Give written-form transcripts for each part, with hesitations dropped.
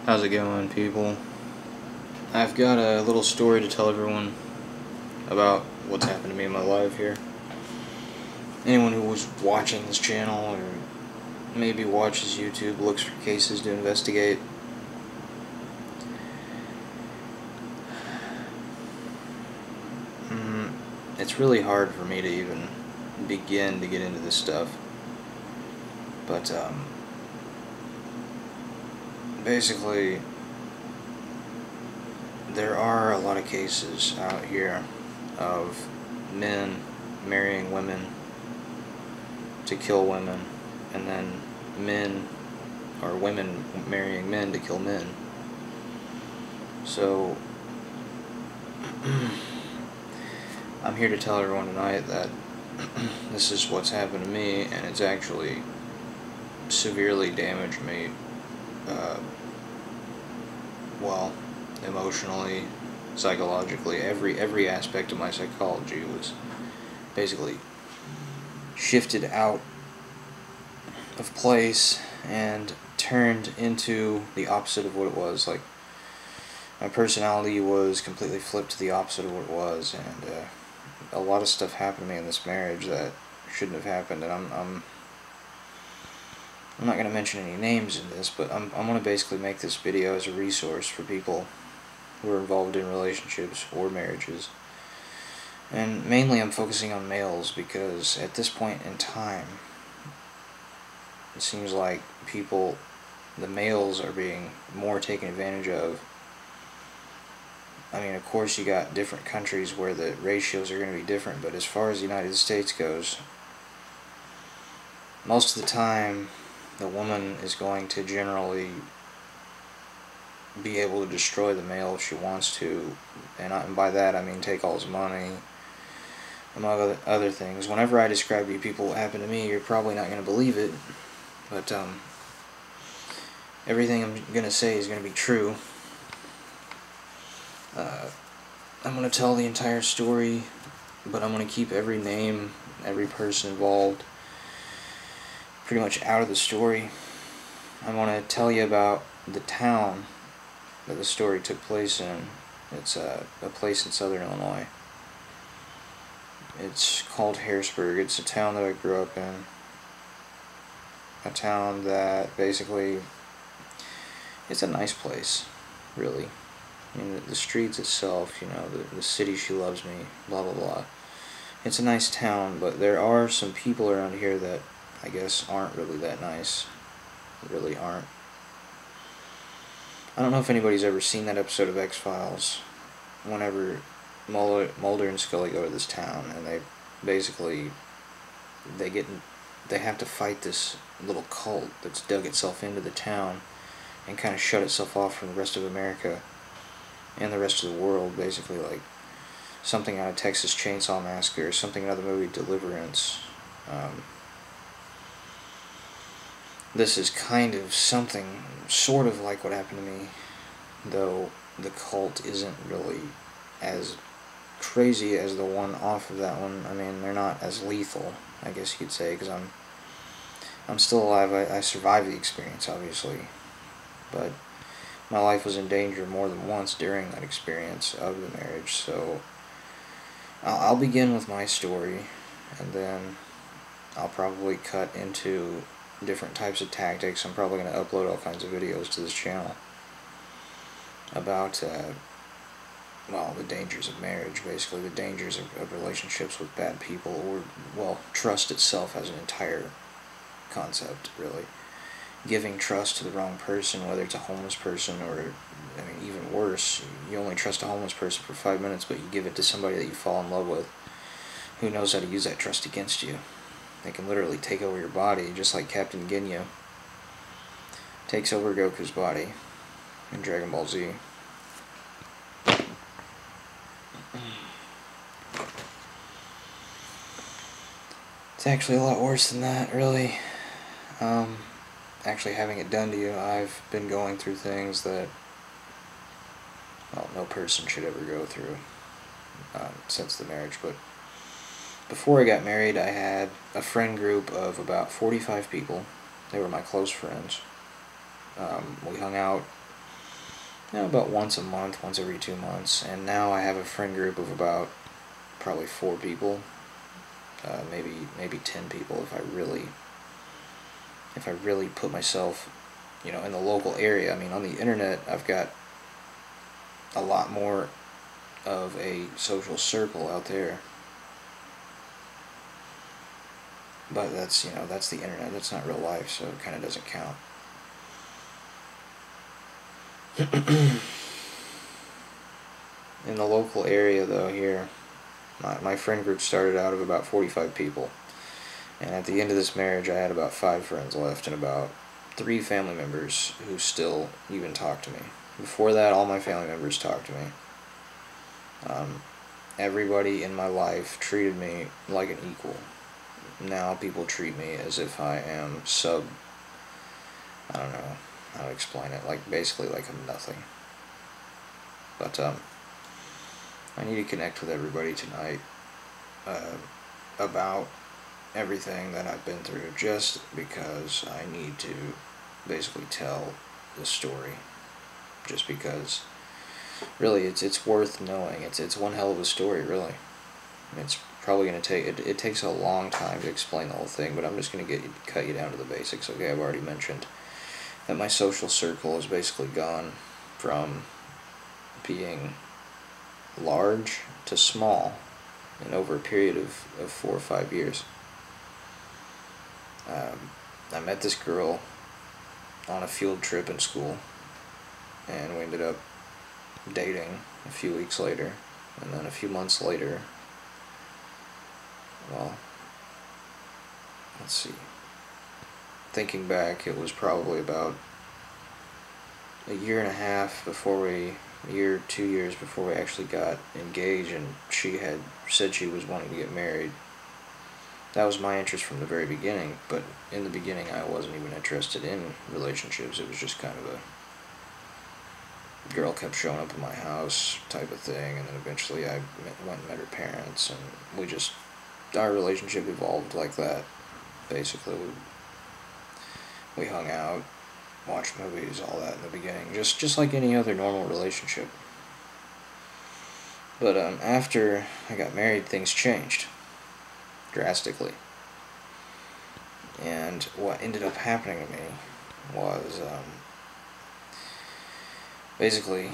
How's it going, people? I've got a little story to tell everyone about what's happened to me in my life here. Anyone who was watching this channel or maybe watches YouTube, looks for cases to investigate. It's really hard for me to even begin to get into this stuff. But, basically, there are a lot of cases out here of men marrying women to kill women, and then men or women marrying men to kill men. So I'm here to tell everyone tonight that this is what's happened to me, and it's actually severely damaged me, well, emotionally, psychologically. Every aspect of my psychology was basically shifted out of place and turned into the opposite of what it was. Like, my personality was completely flipped to the opposite of what it was, and a lot of stuff happened to me in this marriage that shouldn't have happened. And I'm not going to mention any names in this, but I'm going to basically make this video as a resource for people who are involved in relationships or marriages. And mainly I'm focusing on males, because at this point in time, it seems like the males are being more taken advantage of. I mean, of course, you got different countries where the ratios are going to be different, but as far as the United States goes, most of the time, the woman is going to generally be able to destroy the male if she wants to, and by that I mean take all his money, among other things. Whenever I describe to you people what happened to me, you're probably not going to believe it, but everything I'm going to say is going to be true. I'm going to tell the entire story, but I'm going to keep every name, every person involved pretty much out of the story. I want to tell you about the town that the story took place in. It's a place in southern Illinois. It's called Harrisburg. It's a town that I grew up in. A town that basically, it's a nice place, really. I mean, the streets itself, you know, the city, she loves me, blah blah blah. It's a nice town, but there are some people around here that I guess aren't really that nice. Really aren't. I don't know if anybody's ever seen that episode of X-Files, whenever Mulder and Scully go to this town, and they basically, they have to fight this little cult that's dug itself into the town and kind of shut itself off from the rest of America and the rest of the world, basically, like something out of Texas Chainsaw Massacre, or something out of the movie Deliverance. This is kind of something sort of like what happened to me, though the cult isn't really as crazy as the one off of that one. I mean, they're not as lethal, I guess you could say, because I'm still alive. I survived the experience, obviously, but my life was in danger more than once during that experience of the marriage. So I'll begin with my story, and then I'll probably cut into different types of tactics. I'm probably going to upload all kinds of videos to this channel about, well, the dangers of marriage, basically, the dangers of relationships with bad people, or, well, trust itself as an entire concept, really. Giving trust to the wrong person, whether it's a homeless person or, I mean, even worse, you only trust a homeless person for 5 minutes, but you give it to somebody that you fall in love with, who knows how to use that trust against you. They can literally take over your body, just like Captain Ginyu takes over Goku's body in Dragon Ball Z. It's actually a lot worse than that, really. Actually having it done to you. I've been going through things that, well, no person should ever go through since the marriage. But before I got married, I had a friend group of about 45 people. They were my close friends. We hung out about once a month, once every 2 months, and now I have a friend group of about probably 4 people, maybe 10 people if I really put myself, in the local area. I mean, on the internet, I've got a lot more of a social circle out there. But that's the internet. That's not real life, so it kind of doesn't count. In the local area, though, here, my friend group started out of about 45 people. And at the end of this marriage, I had about 5 friends left and about 3 family members who still even talk to me. Before that, all my family members talked to me. Everybody in my life treated me like an equal. Now people treat me as if I am I don't know how to explain it, basically like I'm nothing. But I need to connect with everybody tonight about everything that I've been through, just because I need to basically tell the story. Just because, really, it's worth knowing. It's one hell of a story, really. It's probably going to take, it takes a long time to explain the whole thing, but I'm just going to cut you down to the basics. Okay, I've already mentioned that my social circle has basically gone from being large to small in over a period of 4 or 5 years. I met this girl on a field trip in school, and we ended up dating a few weeks later, and then a few months later, well, let's see, thinking back, it was probably about a year and a half before a year, 2 years before we actually got engaged, and she had said she was wanting to get married. That was my interest from the very beginning, but in the beginning I wasn't even interested in relationships. It was just kind of a girl kept showing up at my house type of thing, and then eventually I went and met her parents, and our relationship evolved like that. Basically, we hung out, watched movies, all that in the beginning, just like any other normal relationship. But after I got married, things changed drastically. And what ended up happening to me was basically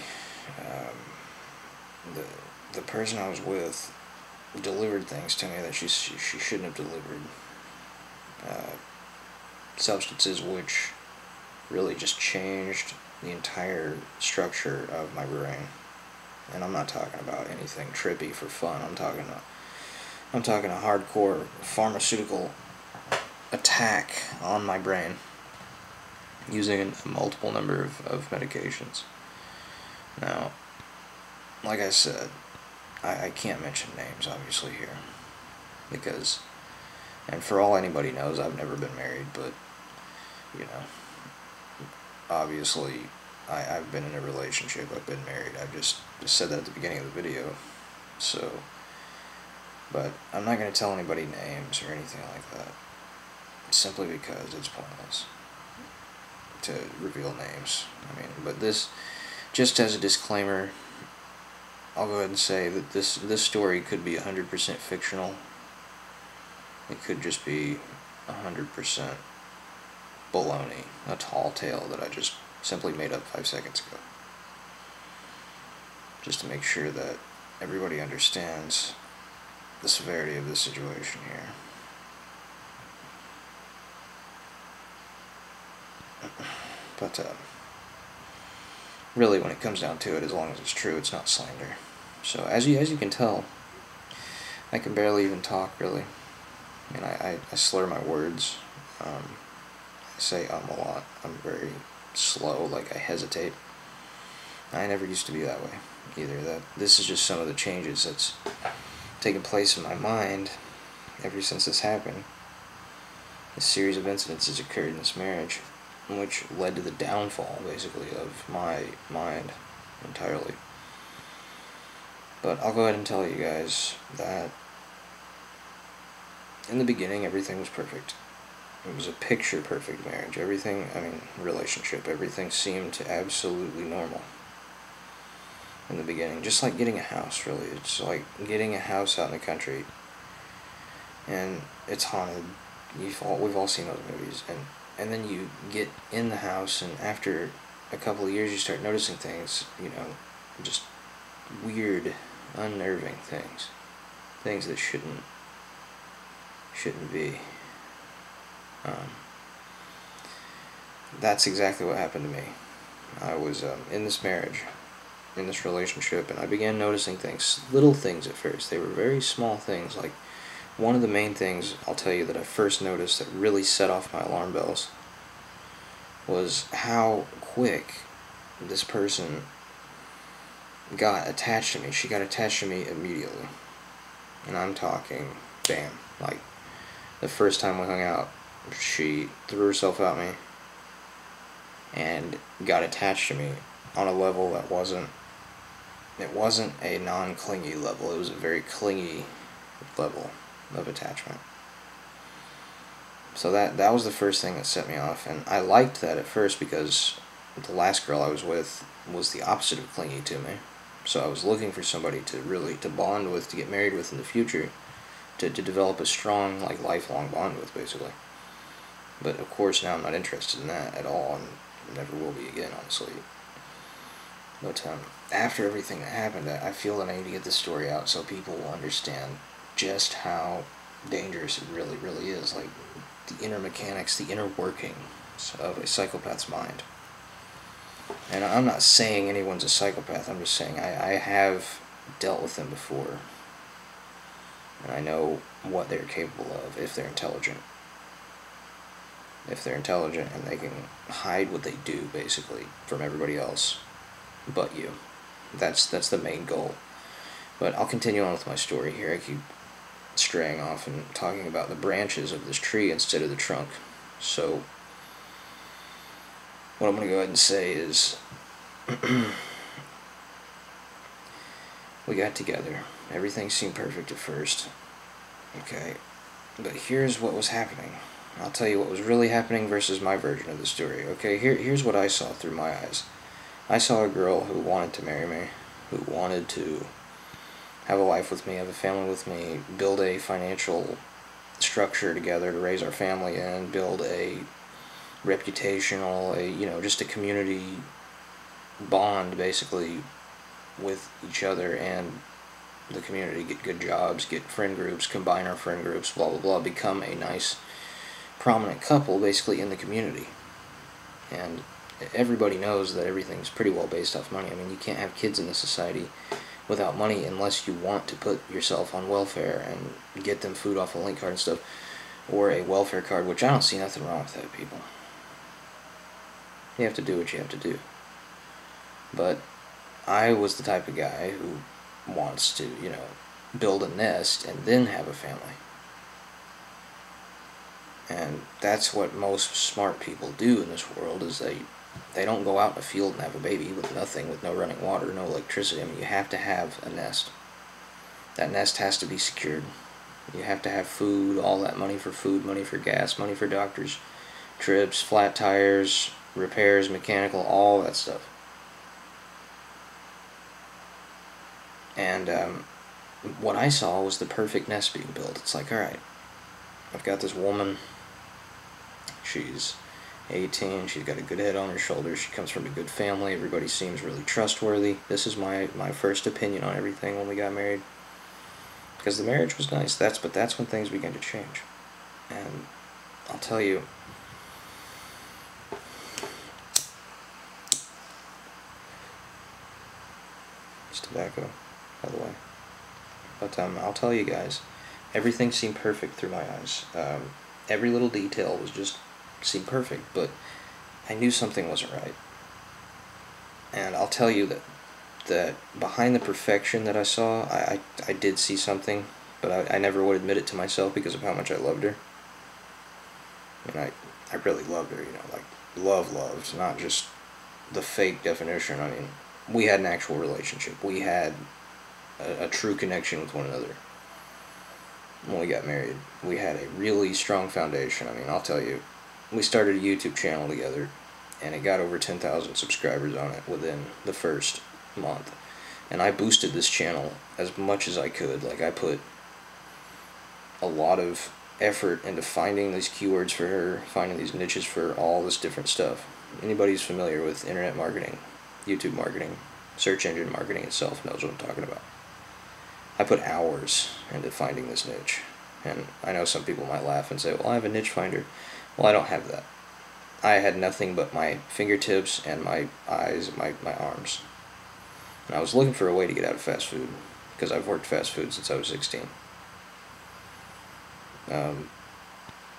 the person I was with delivered things to me that she shouldn't have delivered. Substances which really just changed the entire structure of my brain. And I'm not talking about anything trippy for fun. I'm talking a hardcore pharmaceutical attack on my brain using a multiple number of medications. Now, like I said, I can't mention names obviously here, because, and for all anybody knows, I've never been married, but obviously I've been in a relationship, I've been married. I've just said that at the beginning of the video. So, but I'm not going to tell anybody names or anything like that, simply because it's pointless to reveal names. I mean, but this, just as a disclaimer, I'll go ahead and say that this story could be 100% fictional. It could just be 100% baloney, a tall tale that I just simply made up 5 seconds ago. Just to make sure that everybody understands the severity of this situation here. But really, when it comes down to it, as long as it's true, it's not slander. So as you can tell, I can barely even talk, really. I mean, I slur my words. I say a lot. I'm very slow, like I hesitate. I never used to be that way either. This is just some of the changes that's taken place in my mind ever since this happened. A series of incidents has occurred in this marriage, which led to the downfall, basically, of my mind entirely. But I'll go ahead and tell you guys that in the beginning, everything was perfect. It was a picture-perfect marriage. Everything, relationship, everything seemed absolutely normal. in the beginning, just like getting a house, really. It's like getting a house out in the country, and it's haunted. We've all seen those movies, and then you get in the house, and after a couple of years, you start noticing things, just weird, unnerving things that shouldn't be. That's exactly what happened to me. I was in this marriage, in this relationship, and I began noticing things, little things at first. They were very small things. Like, one of the main things I'll tell you that I first noticed that really set off my alarm bells was how quick this person got attached to me. She got attached to me immediately. And I'm talking, bam, like, the first time we hung out, she threw herself at me and got attached to me on a level that wasn't a non-clingy level. It was a very clingy level of attachment. So that was the first thing that set me off, and I liked that at first because the last girl I was with was the opposite of clingy to me. So I was looking for somebody to bond with, to get married with in the future, to develop a strong, like, lifelong bond with, basically. But of course now I'm not interested in that at all, and never will be again, honestly. But after everything that happened, I feel that I need to get this story out so people will understand just how dangerous it really, really is. Like, the inner mechanics, the inner workings of a psychopath's mind. And I'm not saying anyone's a psychopath, I'm just saying I have dealt with them before. And I know what they're capable of if they're intelligent. If they're intelligent and they can hide what they do, basically, from everybody else but you. That's the main goal. But I'll continue on with my story here. I keep straying off and talking about the branches of this tree instead of the trunk. So what I'm going to go ahead and say is we got together. Everything seemed perfect at first. Okay, but here's what was happening. I'll tell you what was really happening versus my version of the story. Okay, here's what I saw through my eyes. I saw a girl who wanted to marry me, who wanted to have a life with me, have a family with me, build a financial structure together to raise our family in, build a reputational, just a community bond, basically, with each other and the community, get good jobs, get friend groups, combine our friend groups, blah, blah, blah, become a nice, prominent couple, basically, in the community. And everybody knows that everything's pretty well based off money. I mean, you can't have kids in this society without money unless you want to put yourself on welfare and get them food off a link card and stuff, or a welfare card, which I don't see nothing wrong with that, people. You have to do what you have to do. But I was the type of guy who wants to, build a nest and then have a family. And that's what most smart people do in this world, is they don't go out in a field and have a baby with nothing, with no running water, no electricity. I mean, you have to have a nest. That nest has to be secured. You have to have food, all that money for food, money for gas, money for doctors, trips, flat tires, repairs, mechanical, all that stuff. And what I saw was the perfect nest being built. It's like, alright, I've got this woman, she's 18, she's got a good head on her shoulders, she comes from a good family, everybody seems really trustworthy. This is my first opinion on everything when we got married. Because the marriage was nice, but that's when things began to change. And I'll tell you, it's tobacco, by the way. But I'll tell you guys, everything seemed perfect through my eyes. Every little detail seemed perfect, but I knew something wasn't right. And I'll tell you that behind the perfection that I saw, I did see something, but I never would admit it to myself because of how much I loved her. I mean, I really loved her, like, loved, not just the fake definition. I mean, we had an actual relationship. We had a true connection with one another. When we got married, we had a really strong foundation. I mean, I'll tell you, we started a YouTube channel together, and it got over 10,000 subscribers on it within the first month. And I boosted this channel as much as I could. Like, I put a lot of effort into finding these keywords for her, finding these niches for all this different stuff. Anybody who's familiar with internet marketing, YouTube marketing, search engine marketing itself knows what I'm talking about. I put hours into finding this niche. And I know some people might laugh and say, well, I have a niche finder. Well, I don't have that. I had nothing but my fingertips and my eyes and my arms. And I was looking for a way to get out of fast food, because I've worked fast food since I was 16.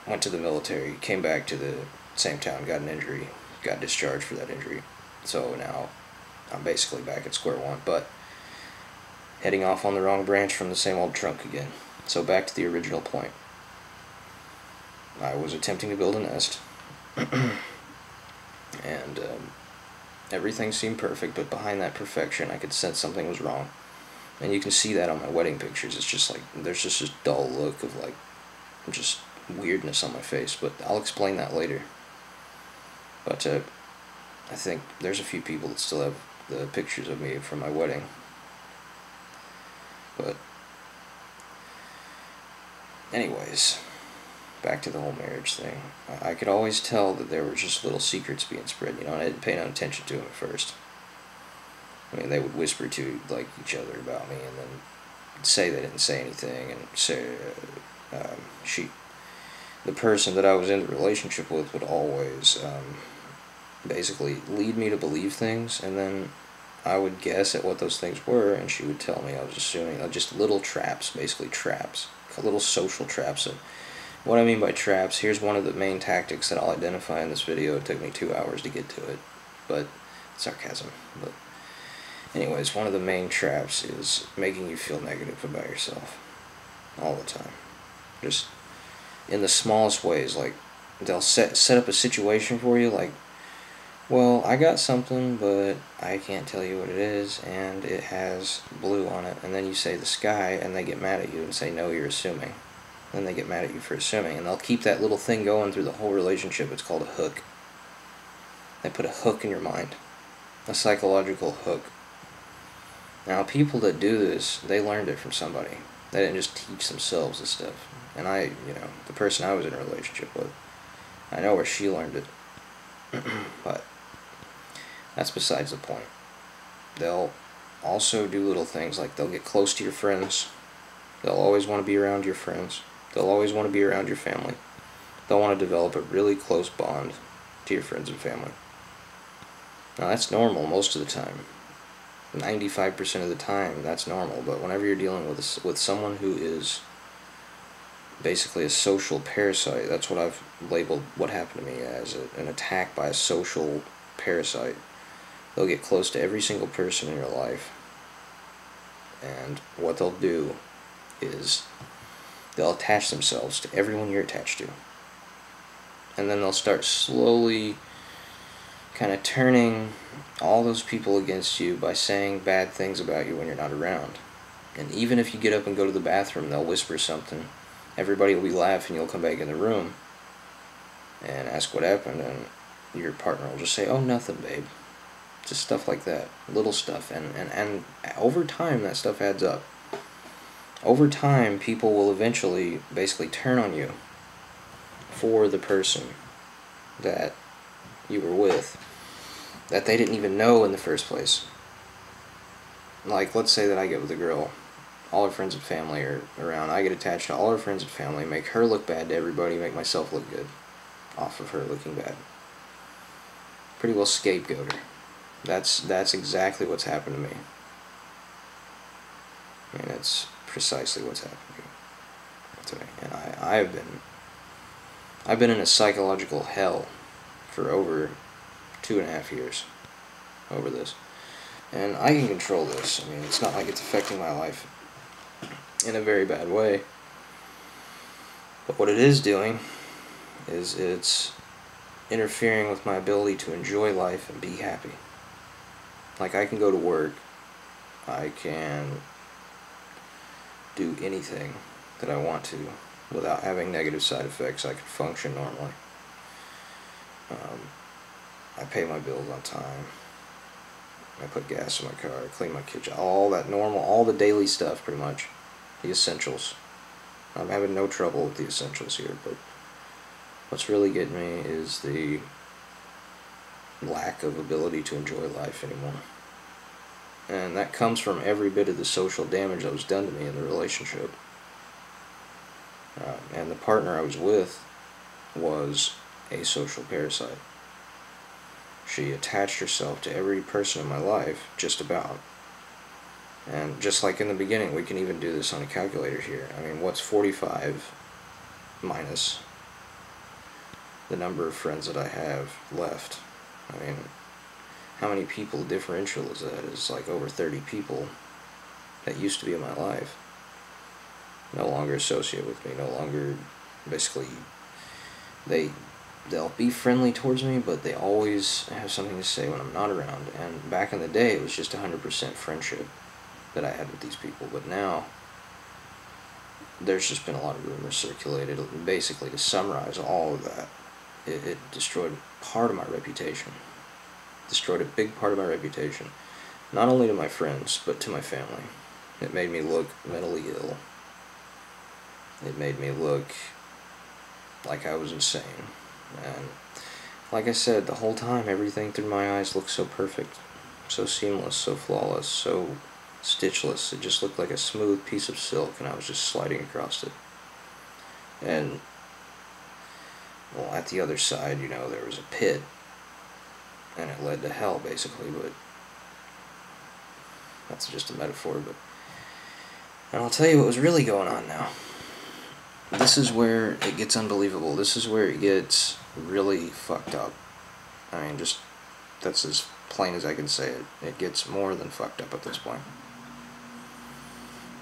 Went to the military, came back to the same town, got an injury, got discharged for that injury. So now I'm basically back at square one, but heading off on the wrong branch from the same old trunk again. So back to the original point. I was attempting to build a nest, and everything seemed perfect, but behind that perfection I could sense something was wrong. And you can see that on my wedding pictures. It's just like, there's just this dull look of like, just weirdness on my face, but I'll explain that later. But I think there's a few people that still have the pictures of me from my wedding. But anyways, back to the whole marriage thing. I could always tell that there were just little secrets being spread, you know, and I didn't pay no attention to them at first. I mean, they would whisper to like each other about me, and then say they didn't say anything, and say the person that I was in the relationship with would always basically lead me to believe things, and then I would guess at what those things were, and she would tell me. I was assuming just little traps, basically traps, little social traps. And what I mean by traps, here's one of the main tactics that I'll identify in this video. It took me 2 hours to get to it, but sarcasm. But anyways, one of the main traps is making you feel negative about yourself all the time. Just in the smallest ways. Like, they'll set up a situation for you, like, well, I got something, but I can't tell you what it is, and it has blue on it. And then you say the sky, and they get mad at you and say, no, you're assuming. Then they get mad at you for assuming, and they'll keep that little thing going through the whole relationship. It's called a hook. They put a hook in your mind, a psychological hook. Now, people that do this, they learned it from somebody. They didn't just teach themselves this stuff. And the person I was in a relationship with, I know where she learned it. But that's besides the point. They'll also do little things like they'll get close to your friends. They'll always want to be around your friends. They'll always want to be around your family. They'll want to develop a really close bond to your friends and family. Now, that's normal most of the time. 95% of the time, that's normal. But whenever you're dealing with someone who is basically a social parasite, that's what I've labeled what happened to me as, an attack by a social parasite. They'll get close to every single person in your life, and what they'll do is they'll attach themselves to everyone you're attached to, and then they'll start slowly kind of turning all those people against you by saying bad things about you when you're not around. And even if you get up and go to the bathroom, they'll whisper something. Everybody will be laughing. You'll come back in the room and ask what happened, and your partner will just say, oh, nothing, babe. Just stuff like that. Little stuff. And over time, that stuff adds up. Over time, people will eventually basically turn on you for the person that you were with that they didn't even know in the first place. Like, let's say that I get with a girl. All her friends and family are around. I get attached to all her friends and family, make her look bad to everybody, make myself look good off of her looking bad. Pretty well scapegoat her. That's exactly what's happened to me. I mean, it's precisely what's happened to me. And I've been in a psychological hell for over 2.5 years over this. And I can control this. I mean, it's not like it's affecting my life in a very bad way. But what it is doing is it's interfering with my ability to enjoy life and be happy. Like, I can go to work, I can do anything that I want to without having negative side effects. I can function normally. I pay my bills on time. I put gas in my car, I clean my kitchen, all that normal, all the daily stuff pretty much, the essentials. I'm having no trouble with the essentials here, but what's really getting me is the lack of ability to enjoy life anymore. And that comes from every bit of the social damage that was done to me in the relationship. And the partner I was with was a social parasite. She attached herself to every person in my life, just about. And just like in the beginning, we can even do this on a calculator here. I mean, what's 45 minus the number of friends that I have left? I mean, how many people differential is that? It's like over 30 people that used to be in my life no longer associate with me, no longer, basically, they'll be friendly towards me, but they always have something to say when I'm not around. And back in the day, it was just 100% friendship that I had with these people, but now there's just been a lot of rumors circulated. Basically, to summarize all of that, it destroyed part of my reputation. Destroyed a big part of my reputation, not only to my friends, but to my family. It made me look mentally ill. It made me look like I was insane. And like I said, the whole time, everything through my eyes looked so perfect, so seamless, so flawless, so stitchless. It just looked like a smooth piece of silk, and I was just sliding across it. And, well, at the other side, you know, there was a pit, and it led to hell, basically, but that's just a metaphor. But, and I'll tell you what was really going on now. This is where it gets unbelievable. This is where it gets really fucked up. I mean, just, that's as plain as I can say it. It gets more than fucked up at this point.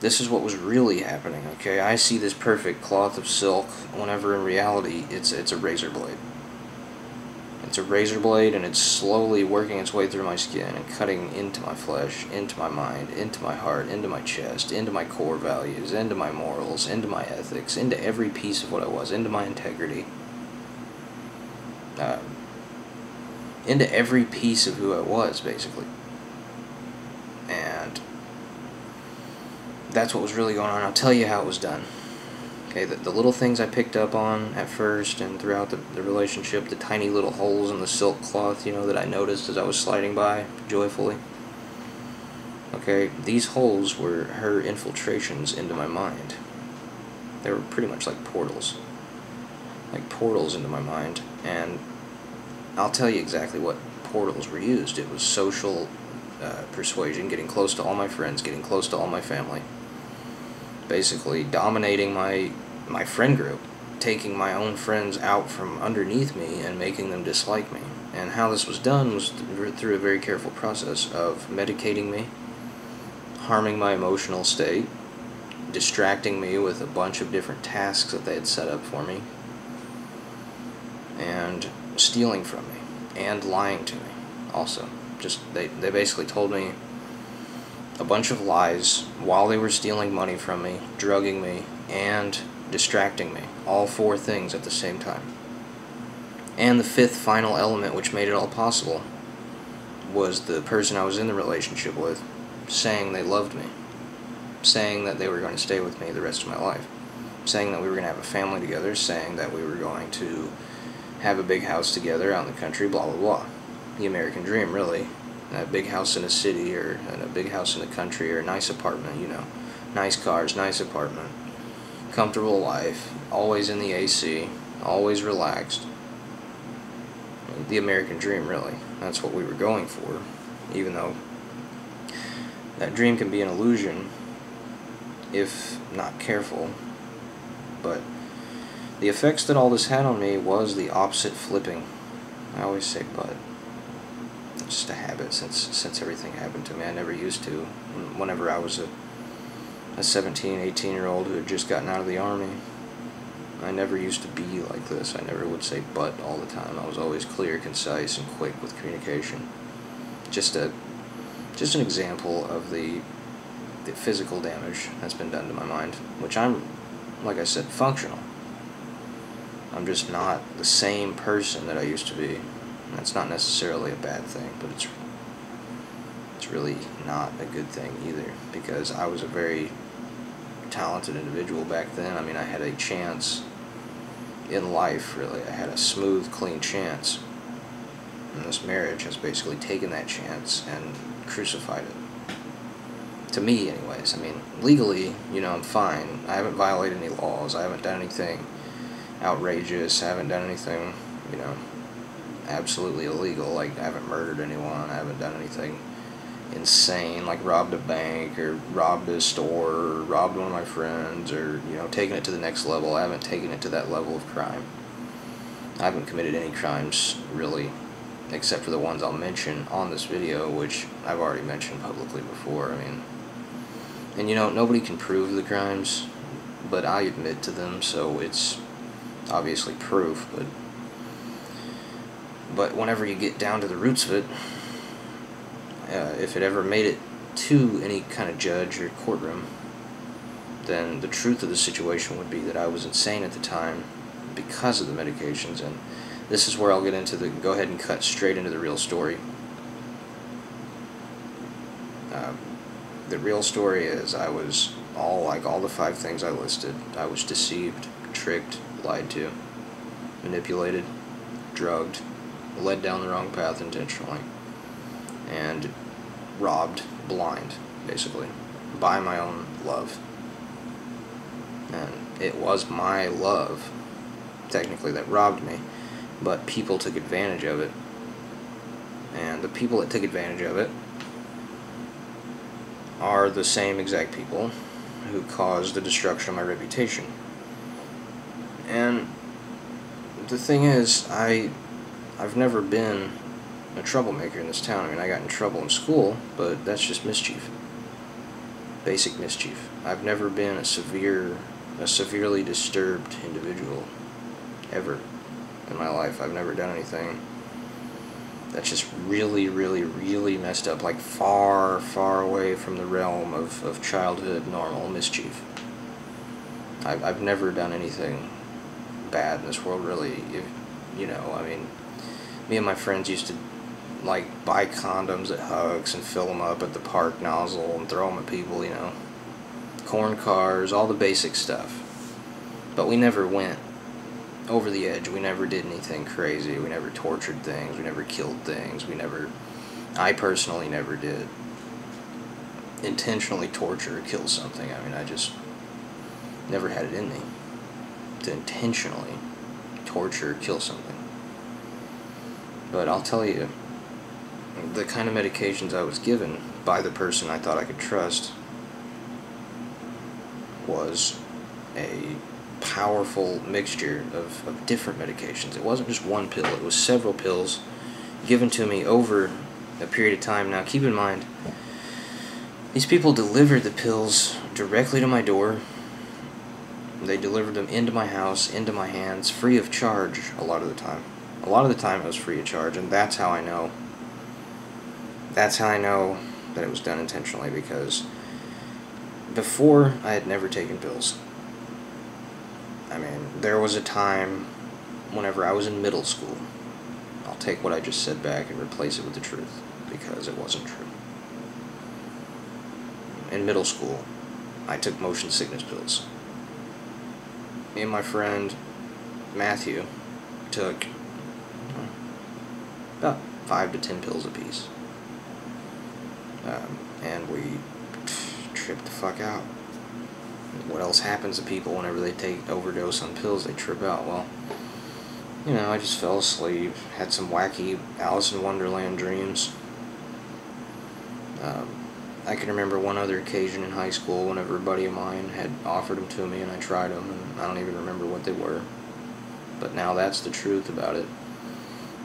This is what was really happening, okay? I see this perfect cloth of silk, whenever in reality, it's a razor blade. It's a razor blade, and it's slowly working its way through my skin and cutting into my flesh, into my mind, into my heart, into my chest, into my core values, into my morals, into my ethics, into every piece of what I was, into my integrity, into every piece of who I was, basically. And that's what was really going on. I'll tell you how it was done. Okay, the little things I picked up on at first and throughout the relationship, the tiny little holes in the silk cloth, you know, that I noticed as I was sliding by joyfully. Okay, these holes were her infiltrations into my mind. They were pretty much like portals. Like portals into my mind. And I'll tell you exactly what portals were used. It was social persuasion, getting close to all my friends, getting close to all my family. Basically dominating my friend group, taking my own friends out from underneath me and making them dislike me. And how this was done was through a very careful process of medicating me, harming my emotional state, distracting me with a bunch of different tasks that they had set up for me, and stealing from me, and lying to me also. Just they basically told me a bunch of lies while they were stealing money from me, drugging me, and distracting me. All four things at the same time. And the fifth final element, which made it all possible, was the person I was in the relationship with saying they loved me, saying that they were going to stay with me the rest of my life, saying that we were going to have a family together, saying that we were going to have a big house together out in the country, blah blah blah. The American dream, really. A big house in a city, or a big house in the country, or a nice apartment, you know. Nice cars, nice apartment. Comfortable life, always in the AC, always relaxed. The American dream, really. That's what we were going for, even though that dream can be an illusion if not careful. But the effects that all this had on me was the opposite flipping. I always say but. It's just a habit since everything happened to me. I never used to. Whenever I was a 17, 18-year-old who had just gotten out of the Army, I never used to be like this. I never would say but all the time. I was always clear, concise, and quick with communication. Just an example of the physical damage that's been done to my mind, which I'm, like I said, functional. I'm just not the same person that I used to be. That's not necessarily a bad thing, but really not a good thing either, because I was a very talented individual back then. I mean, I had a chance in life, really. I had a smooth, clean chance. And this marriage has basically taken that chance and crucified it. To me, anyways. I mean, legally, you know, I'm fine. I haven't violated any laws. I haven't done anything outrageous. I haven't done anything, you know, absolutely illegal. Like, I haven't murdered anyone. I haven't done anything insane, like robbed a bank, or robbed a store, or robbed one of my friends, or, you know, taken it to the next level. I haven't taken it to that level of crime. I haven't committed any crimes, really, except for the ones I'll mention on this video, which I've already mentioned publicly before. I mean, and you know, nobody can prove the crimes, but I admit to them, so it's obviously proof. But whenever you get down to the roots of it, if it ever made it to any kind of judge or courtroom, then the truth of the situation would be that I was insane at the time because of the medications. And this is where I'll get into go ahead and cut straight into the real story. The real story is, I was all the 5 things I listed. I was deceived, tricked, lied to, manipulated, drugged, led down the wrong path intentionally, and robbed blind, basically, by my own love. And it was my love, technically, that robbed me, but people took advantage of it. And the people that took advantage of it are the same exact people who caused the destruction of my reputation. And the thing is, I've never been a troublemaker in this town. I mean, I got in trouble in school, but that's just mischief. Basic mischief. I've never been a severely disturbed individual, ever, in my life. I've never done anything that's just really, really, really messed up, like far, far away from the realm of childhood normal mischief. I've never done anything bad in this world, really. You know, I mean, me and my friends used to, like, buy condoms at Hugs and fill them up at the park nozzle and throw them at people, you know. Corn cars, all the basic stuff. But we never went over the edge. We never did anything crazy. We never tortured things. We never killed things. I personally never did intentionally torture or kill something. I mean, I just never had it in me to intentionally torture or kill something. But I'll tell you, the kind of medications I was given by the person I thought I could trust was a powerful mixture of different medications. It wasn't just one pill, it was several pills given to me over a period of time. Now, keep in mind, these people delivered the pills directly to my door. They delivered them into my house, into my hands, free of charge a lot of the time. A lot of the time it was free of charge, and that's how I know. That's how I know that it was done intentionally, because before, I had never taken pills. I mean, there was a time whenever I was in middle school. I'll take what I just said back and replace it with the truth, because it wasn't true. In middle school, I took motion sickness pills. Me and my friend Matthew took about 5 to 10 pills apiece. And we tripped the fuck out. What else happens to people whenever they overdose on pills? They trip out. Well, you know, I just fell asleep, had some wacky Alice in Wonderland dreams. I can remember one other occasion in high school whenever a buddy of mine had offered them to me and I tried them, and I don't even remember what they were. But now that's the truth about it.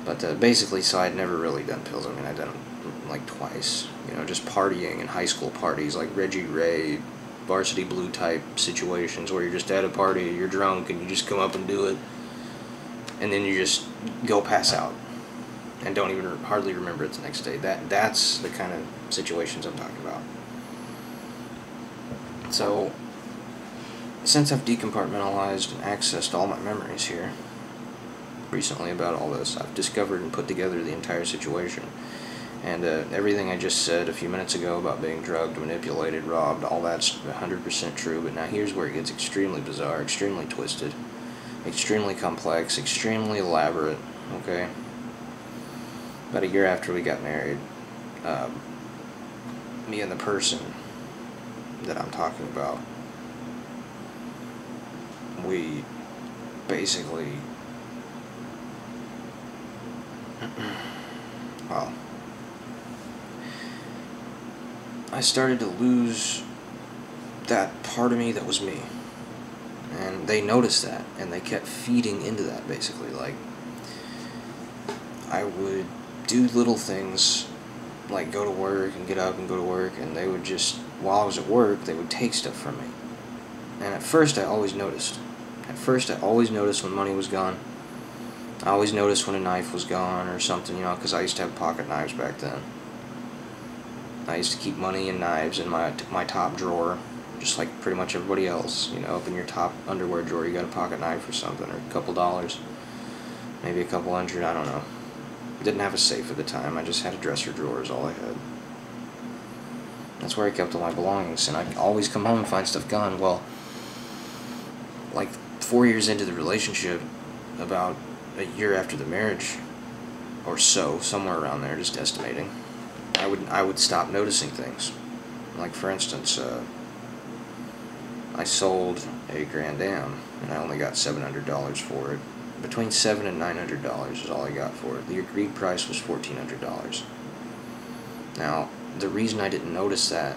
But basically, so I'd never really done pills. I mean, I'd done them like twice. You know, just partying in high school parties, like Reggie Ray, Varsity Blue type situations where you're just at a party, you're drunk, and you just come up and do it, and then you just go pass out and don't even hardly remember it the next day. That's the kind of situations I'm talking about. So, since I've decompartmentalized and accessed all my memories here recently about all this, I've discovered and put together the entire situation. And everything I just said a few minutes ago about being drugged, manipulated, robbed, all that's 100% true. But now here's where it gets extremely bizarre, extremely twisted, extremely complex, extremely elaborate, okay? About a year after we got married, me and the person that I'm talking about, we basically, well, I started to lose that part of me that was me. And they noticed that, and they kept feeding into that, basically. Like, I would do little things, like go to work and get up and go to work, and they would just, while I was at work, they would take stuff from me. And at first I always noticed. When money was gone. I always noticed when a knife was gone or something, because I used to have pocket knives back then. I used to keep money and knives in my top drawer, just like pretty much everybody else. Up in your top underwear drawer, you got a pocket knife or something, or a couple dollars, maybe a couple hundred, I don't know. Didn't have a safe at the time, I just had a dresser drawer is all I had. That's where I kept all my belongings, and I'd always come home and find stuff gone. Well, like 4 years into the relationship, about a year after the marriage, or so, somewhere around there, just estimating, I would stop noticing things. Like, for instance, I sold a Grand Am, and I only got $700 for it. Between $700 and $900 is all I got for it. The agreed price was $1,400. Now, the reason I didn't notice that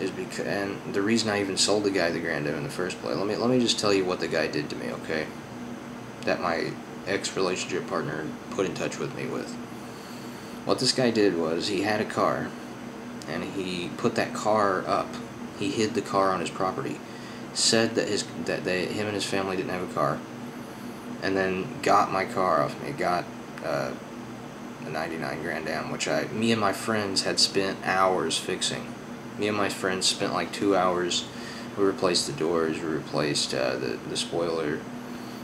is because, and the reason I even sold the guy the Grand Am in the first place. Let me just tell you what the guy did to me, okay? That my ex-relationship partner put in touch with me with. What this guy did was, he had a car, and he put that car up. He hid the car on his property. Said that him and his family didn't have a car, and then got my car off me. Got a '99 Grand Am, which me and my friends had spent hours fixing. Me and my friends spent like 2 hours. We replaced the doors, we replaced the spoiler.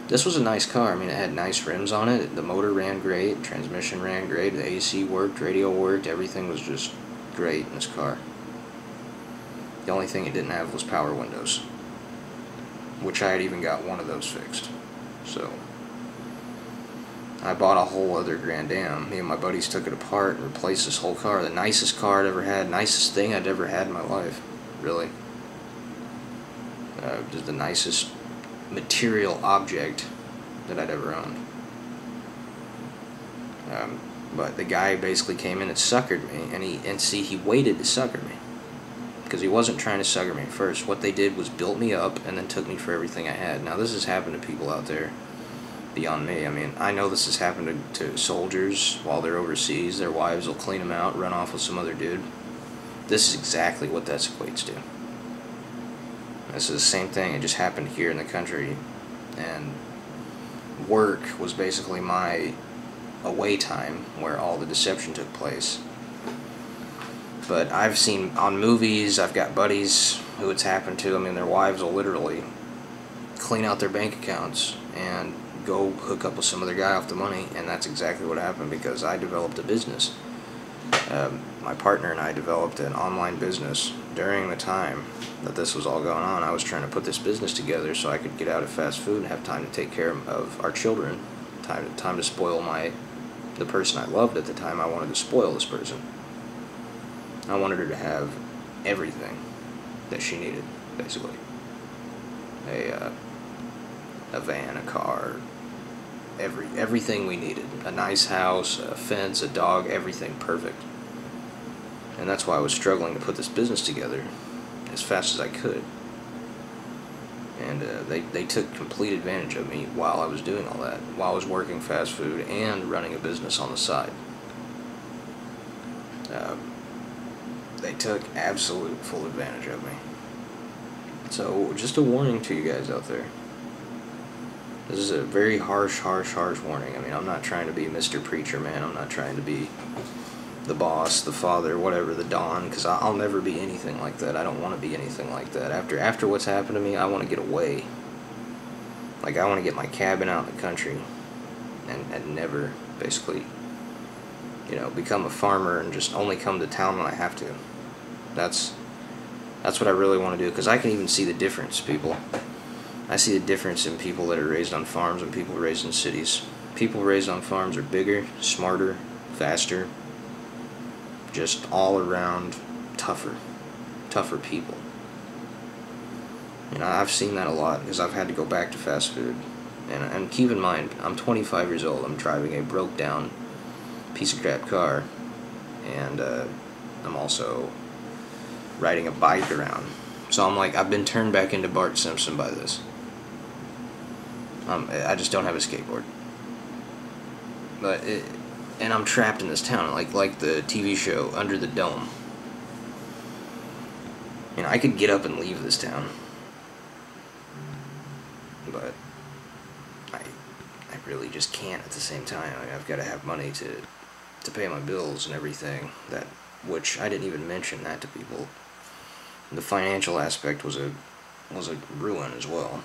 This was a nice car. I mean, it had nice rims on it. The motor ran great, transmission ran great, the AC worked, radio worked, everything was just great in this car. The only thing it didn't have was power windows, which I had even got one of those fixed. So I bought a whole other Grand Am. Me and my buddies took it apart and replaced this whole car. The nicest car I'd ever had, nicest thing I'd ever had in my life, really. Just the nicest material object that I'd ever owned. But the guy basically came in and suckered me, and he waited to sucker me, because he wasn't trying to sucker me at first. What they did was built me up and then took me for everything I had. Now, this has happened to people out there beyond me. I mean, I know this has happened to soldiers while they're overseas. Their wives will clean them out, run off with some other dude. This is exactly what that equates to. This is the same thing. It just happened here in the country, and work was basically my away time where all the deception took place. But I've seen on movies, I've got buddies who it's happened to. I mean, their wives will literally clean out their bank accounts and go hook up with some other guy off the money, and that's exactly what happened because I developed a business. My partner and I developed an online business during the time that this was all going on. I was trying to put this business together so I could get out of fast food and have time to take care of our children, time to spoil the person I loved at the time. I wanted to spoil this person. I wanted her to have everything that she needed, basically. A van, a car, everything we needed. A nice house, a fence, a dog, everything perfect. And that's why I was struggling to put this business together as fast as I could. And they took complete advantage of me while I was doing all that, while I was working fast food and running a business on the side. They took absolute full advantage of me. So, just a warning to you guys out there. This is a very harsh warning. I mean, I'm not trying to be Mr. Preacher Man. I'm not trying to be the boss, the father, whatever, the Don, because I'll never be anything like that. I don't want to be anything like that. After what's happened to me, I want to get away. Like, I want to get my cabin out in the country and never, basically, become a farmer and just only come to town when I have to. That's what I really want to do, because I can even see the difference, people. I see the difference in people that are raised on farms and people raised in cities. People raised on farms are bigger, smarter, faster, just all around tougher people. I've seen that a lot because I've had to go back to fast food. And keep in mind, I'm 25 years old. I'm driving a broke down piece of crap car, and I'm also riding a bike around. So I'm like, I've been turned back into Bart Simpson by this. I just don't have a skateboard. And I'm trapped in this town, like the TV show Under the Dome. I could get up and leave this town, but I really just can't at the same time. I've got to have money to pay my bills and everything, which I didn't even mention that to people. The financial aspect was a ruin as well.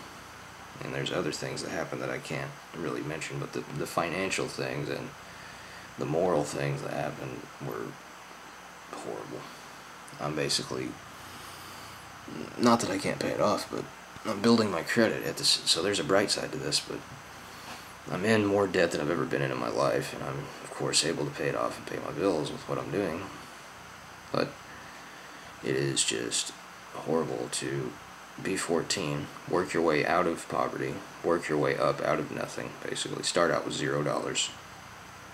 And there's other things that happen that I can't really mention, but the financial things and the moral things that happened were horrible. I'm basically, not that I can't pay it off, but I'm building my credit at this, so there's a bright side to this, but I'm in more debt than I've ever been in my life, and I'm, of course, able to pay it off and pay my bills with what I'm doing. But it is just horrible to be 14, work your way out of poverty, work your way up out of nothing, basically. Start out with $0.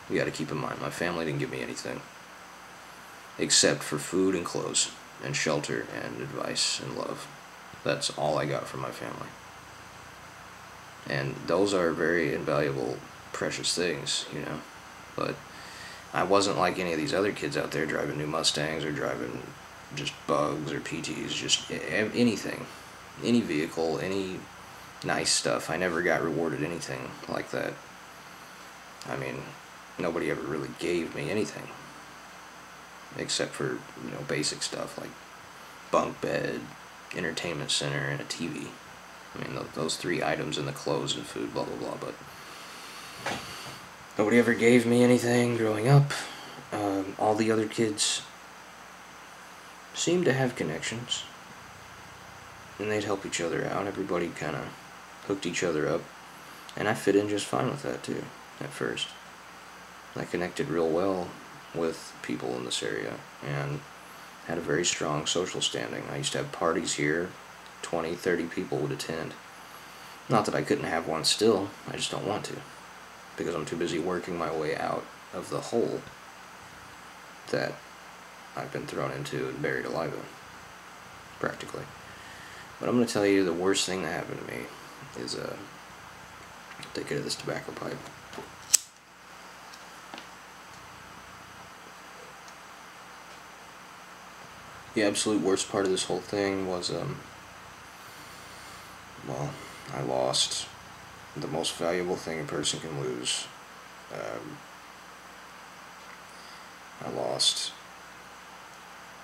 You gotta keep in mind, my family didn't give me anything, except for food and clothes, and shelter, and advice, and love. That's all I got from my family. And those are very invaluable, precious things, But I wasn't like any of these other kids out there driving new Mustangs or driving just Bugs or PTs, just anything. Any vehicle, any nice stuff. I never got rewarded anything like that. I mean, nobody ever really gave me anything. Except for, basic stuff like bunk bed, entertainment center, and a TV. I mean, those three items, and the clothes and food, blah, blah, blah, but nobody ever gave me anything growing up. All the other kids seemed to have connections, and they'd help each other out. Everybody kind of hooked each other up, and I fit in just fine with that, too, at first. I connected real well with people in this area, and had a very strong social standing. I used to have parties here, 20, 30 people would attend. Not that I couldn't have one still, I just don't want to, because I'm too busy working my way out of the hole that I've been thrown into and buried alive in, practically. But I'm going to tell you the worst thing that happened to me is, take it of this tobacco pipe. The absolute worst part of this whole thing was, well, I lost the most valuable thing a person can lose.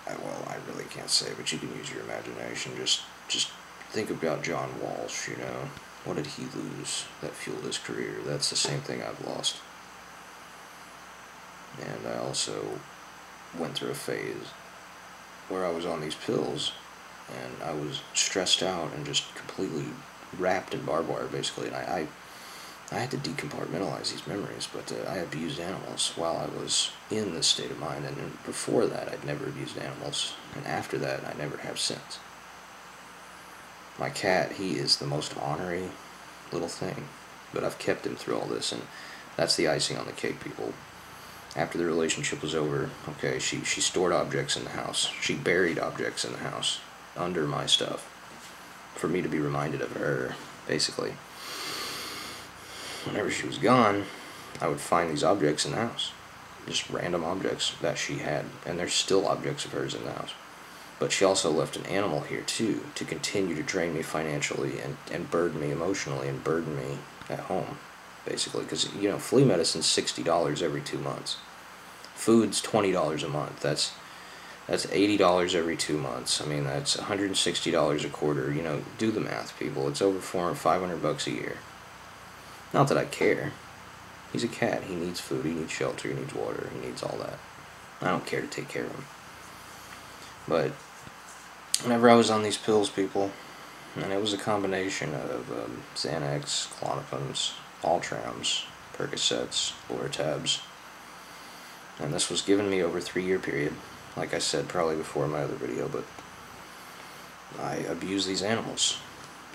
Well, I really can't say, but you can use your imagination. Just think about John Walsh, What did he lose that fueled his career? That's the same thing I've lost. And I also went through a phase where I was on these pills, and I was stressed out and just completely wrapped in barbed wire, basically. And I had to decompartmentalize these memories, but I abused animals while I was in this state of mind, and before that I'd never abused animals, and after that I never have since. My cat, he is the most ornery little thing, but I've kept him through all this, and that's the icing on the cake, people. After the relationship was over, okay, she stored objects in the house. She buried objects in the house, under my stuff, for me to be reminded of her, basically. Whenever she was gone, I would find these objects in the house. Just random objects that she had, and there's still objects of hers in the house. But she also left an animal here, too, to continue to drain me financially and burden me emotionally and burden me at home, basically. Because, flea medicine's $60 every 2 months. Food's $20 a month. That's $80 every 2 months. I mean, that's $160 a quarter. Do the math, people. It's over $400 or $500 a year. Not that I care. He's a cat. He needs food, he needs shelter, he needs water, he needs all that. I don't care to take care of him. But whenever I was on these pills, people, and it was a combination of Xanax, Klonopins, Altrams, Percocets, Lortabs, and this was given me over a 3-year period. Like I said probably before in my other video, but I abused these animals.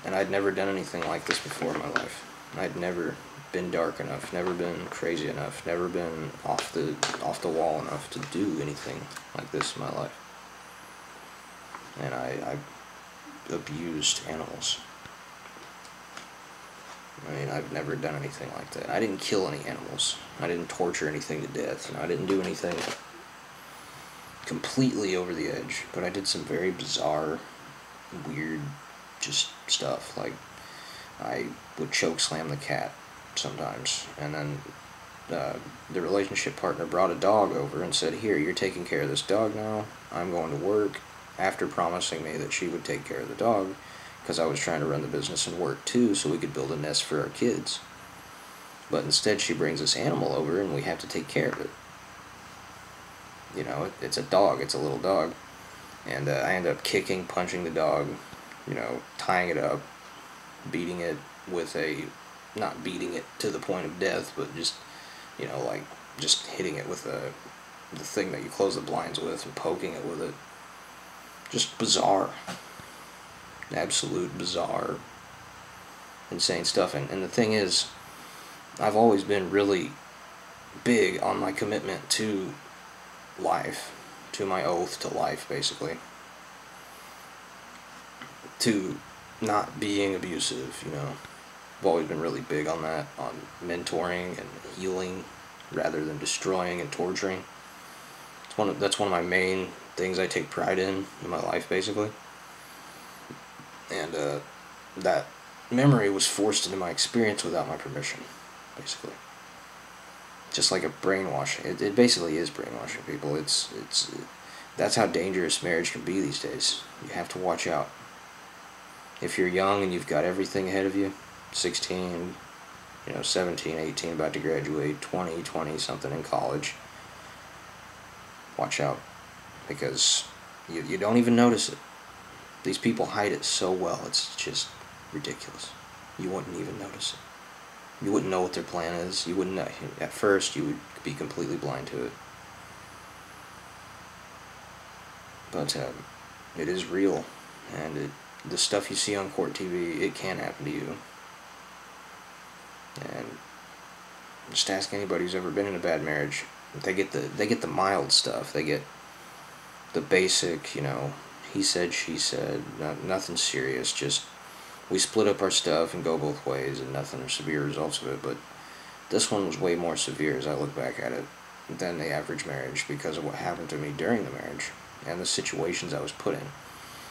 And I'd never done anything like this before in my life. I'd never been dark enough, never been crazy enough, never been off the wall enough to do anything like this in my life. And I abused animals. I mean, I've never done anything like that. I didn't kill any animals. I didn't torture anything to death. You know, I didn't do anything completely over the edge. But I did some very bizarre, weird, just stuff. Like, I would choke slam the cat sometimes. And then the relationship partner brought a dog over and said, "Here, you're taking care of this dog now. I'm going to work," after promising me that she would take care of the dog, because I was trying to run the business and work too, so we could build a nest for our kids. But instead she brings this animal over and we have to take care of it. You know, it's a dog, it's a little dog. And I end up kicking, punching the dog, you know, tying it up, beating it with not beating it to the point of death, but just, you know, like, just hitting it with the thing that you close the blinds with and poking it with it. Just bizarre. Absolute bizarre, insane stuff. And the thing is, I've always been really big on my commitment to life, to my oath to life, basically. To not being abusive, you know. I've always been really big on that, on mentoring and healing rather than destroying and torturing. That's one of my main things I take pride in my life, basically. And that memory was forced into my experience without my permission, basically. Just like a brainwashing. It basically is brainwashing people. That's how dangerous marriage can be these days. You have to watch out. If you're young and you've got everything ahead of you, 16, 17, 18, about to graduate, 20 something in college, watch out, because you don't even notice it. These people hide it so well, it's just ridiculous. You wouldn't even notice it. You wouldn't know what their plan is. You wouldn't know. At first, you would be completely blind to it. But it is real, and the stuff you see on court TV, it can happen to you. And just ask anybody who's ever been in a bad marriage. They get the mild stuff. They get the basic, he said, she said, nothing serious, just we split up our stuff and go both ways, and nothing severe results of it. But this one was way more severe as I look back at it than the average marriage, because of what happened to me during the marriage and the situations I was put in.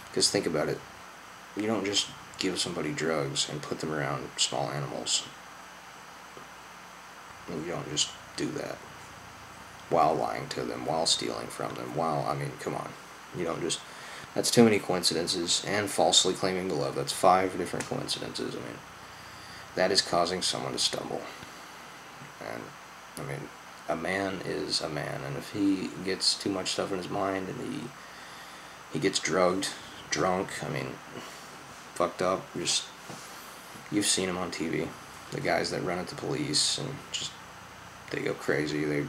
Because think about it, you don't just give somebody drugs and put them around small animals. And you don't just do that while lying to them, while stealing from them, come on. You don't just... That's too many coincidences, and falsely claiming to love. That's 5 different coincidences. That is causing someone to stumble. And, a man is a man, and if he gets too much stuff in his mind, and he gets drugged, drunk, fucked up, just... You've seen him on TV. The guys that run at the police, and just... They go crazy.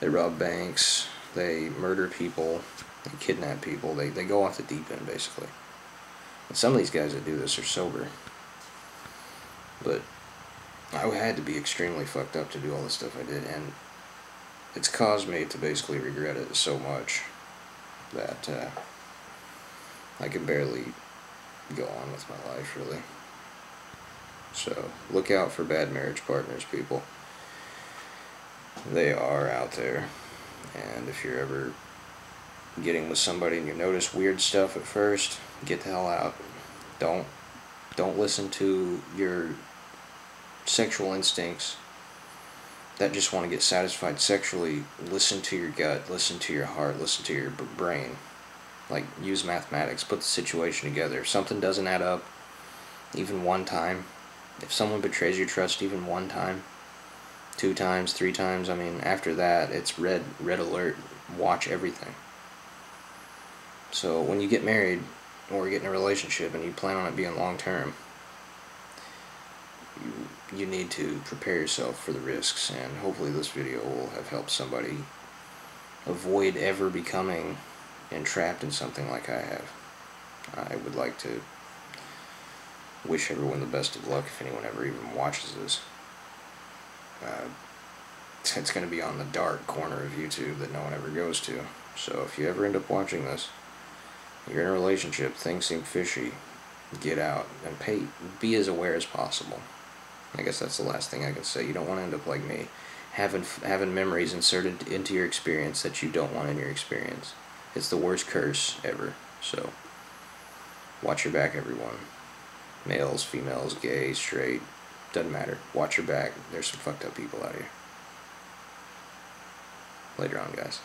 They rob banks. They murder people. They kidnap people. They go off the deep end, basically. And some of these guys that do this are sober. But I had to be extremely fucked up to do all the stuff I did, and it's caused me to basically regret it so much that I can barely go on with my life, really. So look out for bad marriage partners, people. They are out there, and if you're ever getting with somebody and you notice weird stuff at first, get the hell out. Don't listen to your sexual instincts that just want to get satisfied sexually. Listen to your gut, listen to your heart, listen to your brain. Like, use mathematics, put the situation together. If something doesn't add up, even one time, if someone betrays your trust even one time, 2 times, 3 times. I mean, after that, it's red alert. Watch everything. So when you get married or get in a relationship and you plan on it being long term, you need to prepare yourself for the risks, and hopefully this video will have helped somebody avoid ever becoming entrapped in something like I have. I would like to wish everyone the best of luck if anyone ever even watches this. It's going to be on the dark corner of YouTube that no one ever goes to. So if you ever end up watching this, you're in a relationship, things seem fishy, get out and be as aware as possible. I guess that's the last thing I can say. You don't want to end up like me, having memories inserted into your experience that you don't want in your experience. It's the worst curse ever. So watch your back, everyone. Males, females, gay, straight, doesn't matter. Watch your back. There's some fucked up people out here. Later on, guys.